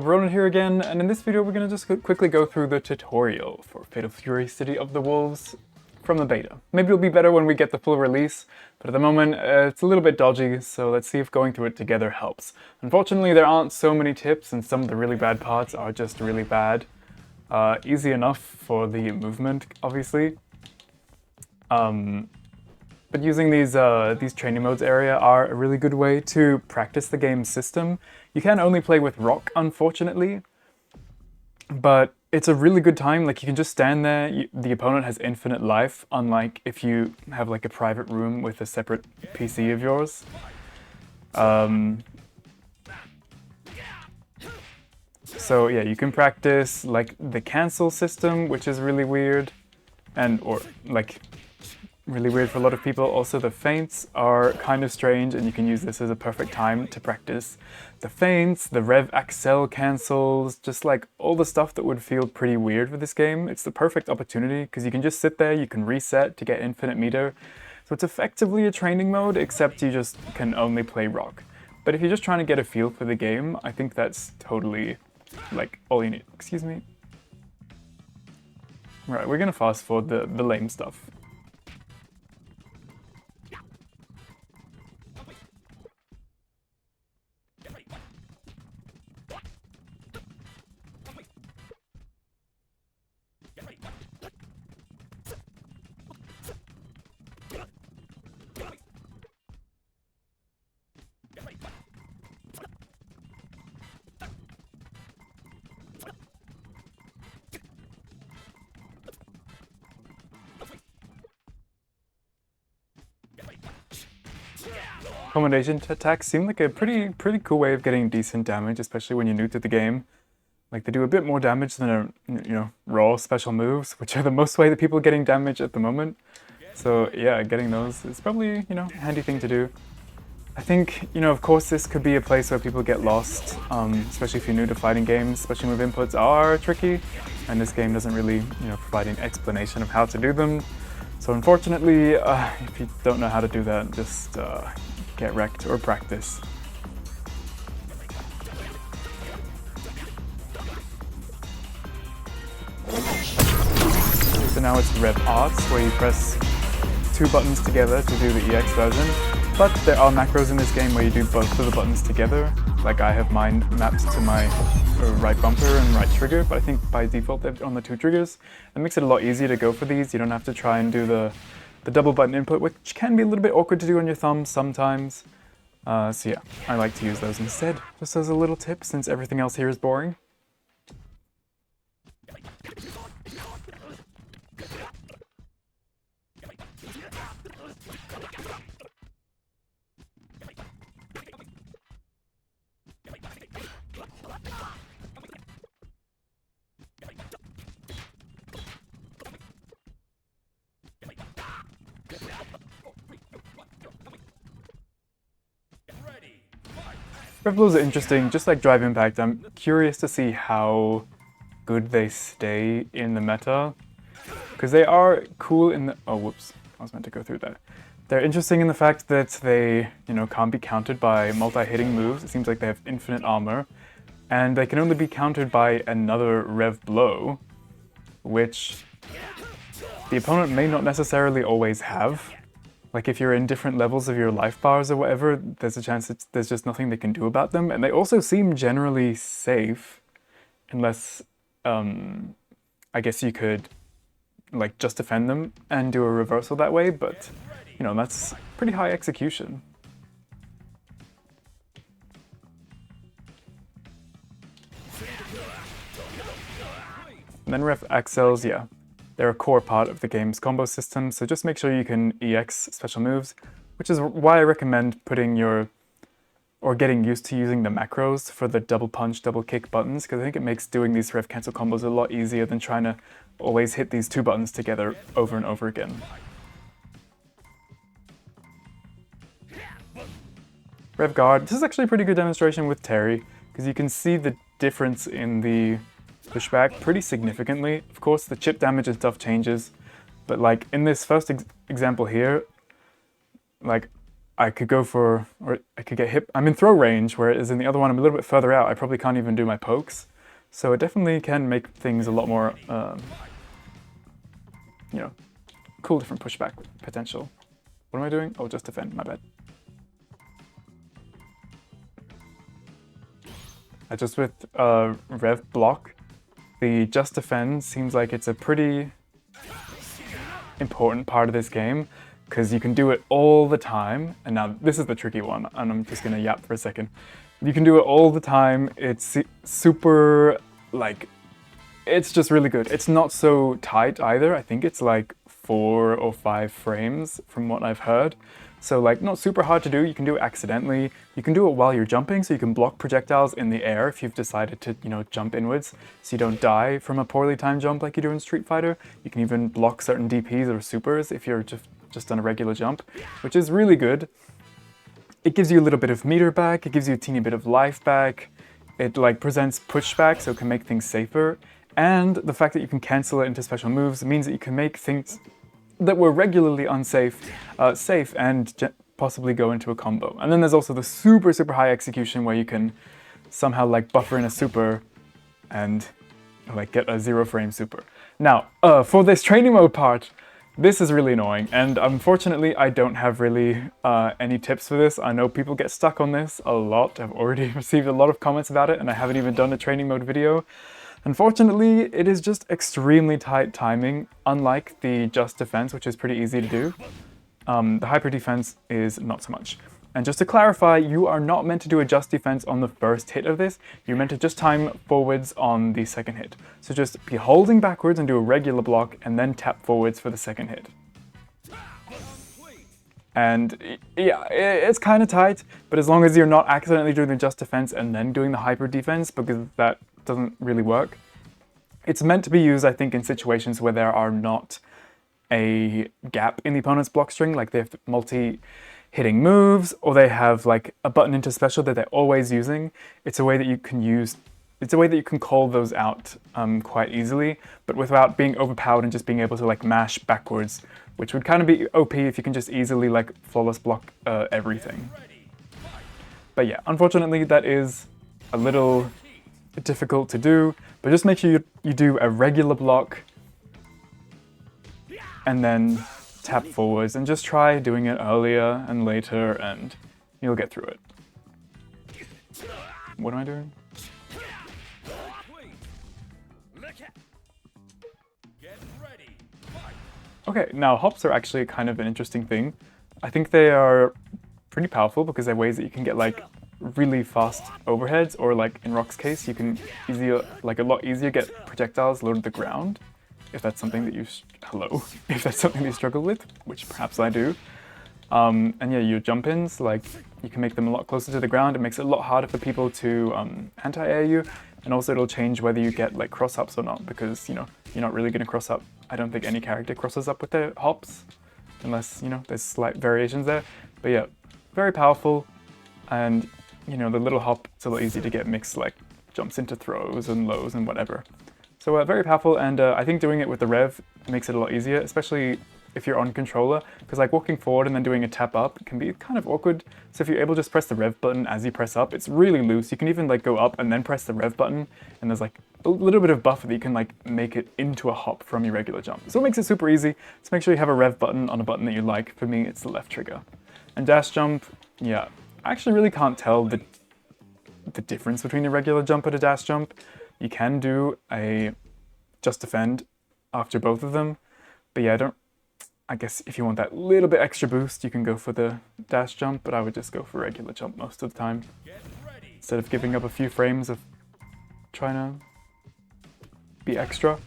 Ronan here again, and in this video we're going to just quickly go through the tutorial for Fatal Fury City of the Wolves from the beta. Maybe it'll be better when we get the full release, but at the moment it's a little bit dodgy, so let's see if going through it together helps. Unfortunately there aren't so many tips, and some of the really bad parts are just really bad. Easy enough for the movement, obviously. But using these training modes area are a really good way to practice the game's system. You can only play with rock, unfortunately, but it's a really good time. Like, you can just stand there, the opponent has infinite life, unlike if you have like a private room with a separate PC of yours. So yeah, you can practice like the cancel system, which is really weird, really weird for a lot of people. Also, the feints are kind of strange, and you can use this as a perfect time to practice the feints, the Rev Accel cancels, just like all the stuff that would feel pretty weird for this game. It's the perfect opportunity because you can just sit there, you can reset to get infinite meter. So it's effectively a training mode, except you just can only play rock. But if you're just trying to get a feel for the game, I think that's totally like all you need. Excuse me. Right, we're gonna fast forward the lame stuff. Combination attacks seem like a pretty cool way of getting decent damage, especially when you're new to the game. Like, they do a bit more damage than raw special moves, which are the most way that people are getting damage at the moment. So yeah, getting those is probably, a handy thing to do. I think, of course this could be a place where people get lost, especially if you're new to fighting games. Special move inputs are tricky, and this game doesn't really, provide an explanation of how to do them. So unfortunately, if you don't know how to do that, just get wrecked or practice. So now it's Rev Arts, where you press two buttons together to do the EX version. But there are macros in this game where you do both of the buttons together. Like, I have mine mapped to my right bumper and right trigger, but I think by default they're on the two triggers. It makes it a lot easier to go for these. You don't have to try and do the double button input, which can be a little bit awkward to do on your thumb sometimes. So yeah, I like to use those instead, just as a little tip, since everything else here is boring. Rev blows are interesting, just like Drive Impact. I'm curious to see how good they stay in the meta, because they are cool in the— oh whoops, I was meant to go through that. They're interesting in the fact that they, can't be countered by multi-hitting moves. It seems like they have infinite armor, and they can only be countered by another Rev blow, which the opponent may not necessarily always have. Like, if you're in different levels of your life bars or whatever, there's a chance that there's just nothing they can do about them. And they also seem generally safe, unless, I guess you could, like, just defend them and do a reversal that way, but, that's pretty high execution. And then Rev Accels, yeah. They're a core part of the game's combo system, so just make sure you can EX special moves, which is why I recommend getting used to using the macros for the double punch, double kick buttons, because I think it makes doing these Rev cancel combos a lot easier than trying to always hit these two buttons together over and over again. Rev Guard, this is actually a pretty good demonstration with Terry, because you can see the difference in the pushback pretty significantly. Of course, the chip damage and stuff changes, but like in this first example here, like I could go for, or I could get hit. I'm in throw range, whereas in the other one I'm a little bit further out. I probably can't even do my pokes. So it definitely can make things a lot more, you know, cool different pushback potential. What am I doing? Oh, just defend, my bad. Just with Rev block, the just defend seems like it's a pretty important part of this game, because you can do it all the time. And now this is the tricky one, and I'm just gonna yap for a second. You can do it all the time. It's super, like, it's just really good. It's not so tight either. I think it's like 4 or 5 frames from what I've heard. So like not super hard to do. You can do it accidentally. You can do it while you're jumping, so you can block projectiles in the air if you've decided to, you know, jump inwards, so you don't die from a poorly timed jump like you do in Street Fighter. You can even block certain DPs or supers if you're just on a regular jump, which is really good. It gives you a little bit of meter back. It gives you a teeny bit of life back. It like presents pushback, so it can make things safer. And the fact that you can cancel it into special moves means that you can make things that were regularly unsafe, safe, and possibly go into a combo. And then there's also the super, super high execution where you can somehow like buffer in a super and like get a 0 frame super. Now, for this training mode part, this is really annoying, and unfortunately I don't have really any tips for this. I know people get stuck on this a lot. I've already received a lot of comments about it, and I haven't even done a training mode video. Unfortunately, it is just extremely tight timing, unlike the just defense, which is pretty easy to do. The hyper defense is not so much. And just to clarify, you are not meant to do a just defense on the first hit of this. You're meant to just time forwards on the second hit. So just be holding backwards and do a regular block, and then tap forwards for the second hit. And yeah, it's kind of tight, but as long as you're not accidentally doing the just defense and then doing the hyper defense, because that doesn't really work. It's meant to be used, I think, in situations where there are not a gap in the opponent's block string, like they have multi-hitting moves, or they have like a button into special that they're always using. It's a way that you can use, it's a way that you can call those out quite easily, but without being overpowered and just being able to like mash backwards, which would kind of be OP if you can just easily like flawless block everything. But yeah, unfortunately that is a little difficult to do, but just make sure you do a regular block and then tap forwards, and just try doing it earlier and later and you'll get through it. What am I doing? Okay, now hops are actually kind of an interesting thing. I think they are pretty powerful because they're ways that you can get like really fast overheads, or like in Rock's case, you can a lot easier get projectiles low to the ground, if that's something that if that's something that you struggle with, which perhaps I do. And yeah, your jump-ins, like you can make them a lot closer to the ground. It makes it a lot harder for people to anti-air you, and also it'll change whether you get like cross-ups or not, because you know, you're not really going to cross up. I don't think any character crosses up with their hops, unless, you know, there's slight variations there. But yeah, very powerful, and you know, the little hop, it's a lot easier to get mixed, like jumps into throws and lows and whatever. So very powerful, and I think doing it with the Rev makes it a lot easier, especially if you're on controller, because like walking forward and then doing a tap up can be kind of awkward. So if you're able to just press the Rev button as you press up, it's really loose. You can even like go up and then press the Rev button, and there's like a little bit of buffer that you can like make it into a hop from your regular jump. So it makes it super easy. So make sure you have a Rev button on a button that you like. For me, it's the left trigger. And dash jump, yeah, I actually really can't tell the difference between a regular jump and a dash jump. You can do a just defend after both of them, but yeah, I guess if you want that little bit extra boost, you can go for the dash jump, but I would just go for regular jump most of the time, instead of giving up a few frames of trying to be extra.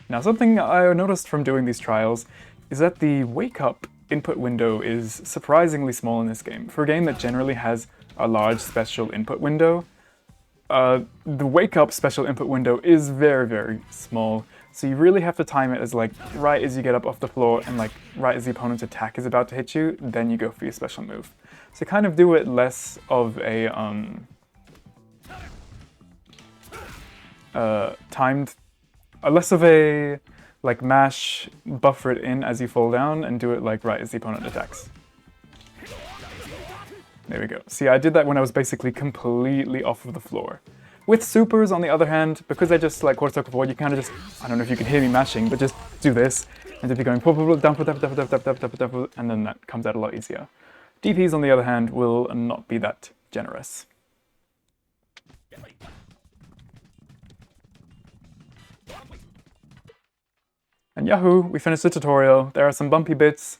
Now, something I noticed from doing these trials is that the wake-up input window is surprisingly small in this game. For a game that generally has a large special input window, the wake-up special input window is very, very small. So you really have to time it as like right as you get up off the floor and like right as the opponent's attack is about to hit you, then you go for your special move. So kind of do it less of a less of a like mash, buffer it in as you fall down, and do it like right as the opponent attacks. There we go. See, I did that when I was basically completely off of the floor. With supers, on the other hand, because I just like quarter circle forward, you kind of just, I don't know if you can hear me mashing, but just do this, and if you're going down, and then that comes out a lot easier. DPs, on the other hand, will not be that generous. And yahoo, we finished the tutorial. There are some bumpy bits,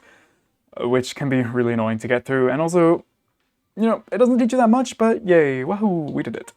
which can be really annoying to get through, and also, you know, it doesn't teach you that much, but yay, wahoo, we did it.